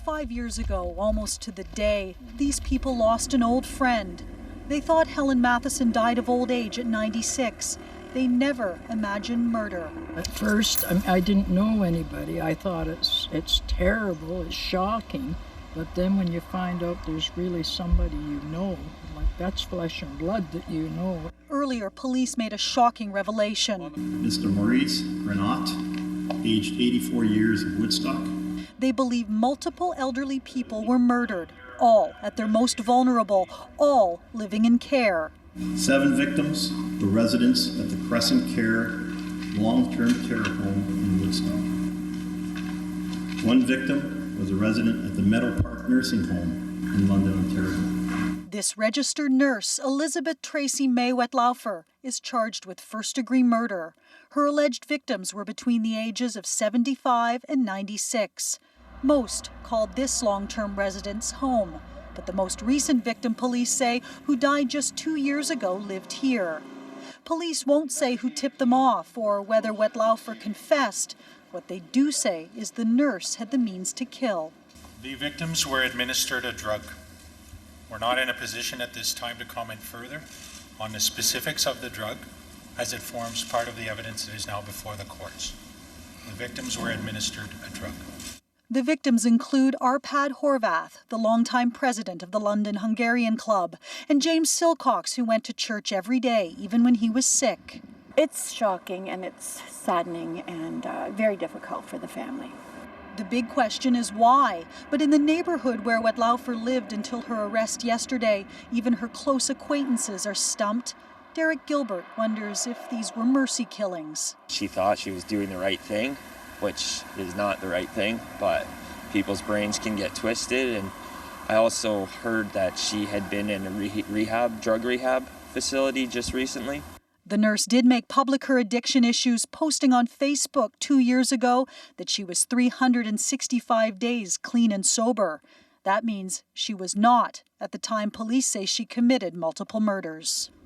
5 years ago, almost to the day, these people lost an old friend. They thought Helen Matheson died of old age at 96. They never imagined murder. At first, I didn't know anybody. I thought it's terrible, it's shocking. But then when you find out there's really somebody you know, like that's flesh and blood that you know. Earlier, police made a shocking revelation. Mr. Maurice Renat, aged 84 years of Woodstock. They believe multiple elderly people were murdered, all at their most vulnerable, all living in care. 7 victims were residents at the Crescent Care long-term care home in Woodstock. 1 victim was a resident at the Meadow Park Nursing Home in London, Ontario. This registered nurse, Elizabeth Tracy May Wetlaufer, is charged with first-degree murder. Her alleged victims were between the ages of 75 and 96. Most called this long-term residence home, but the most recent victim, police say, who died just 2 years ago, lived here. Police won't say who tipped them off or whether Wetlaufer confessed. What they do say is the nurse had the means to kill. The victims were administered a drug. We're not in a position at this time to comment further on the specifics of the drug, as it forms part of the evidence that is now before the courts. The victims were administered a drug. The victims include Arpad Horvath, the longtime president of the London Hungarian Club, and James Silcox, who went to church every day, even when he was sick. It's shocking and it's saddening and very difficult for the family. The big question is why. But in the neighborhood where Wetlaufer lived until her arrest yesterday, even her close acquaintances are stumped. Derek Gilbert wonders if these were mercy killings. She thought she was doing the right thing, which is not the right thing, but people's brains can get twisted. And I also heard that she had been in a drug rehab facility just recently. The nurse did make public her addiction issues, posting on Facebook 2 years ago that she was 365 days clean and sober. That means she was not at the time police say she committed multiple murders.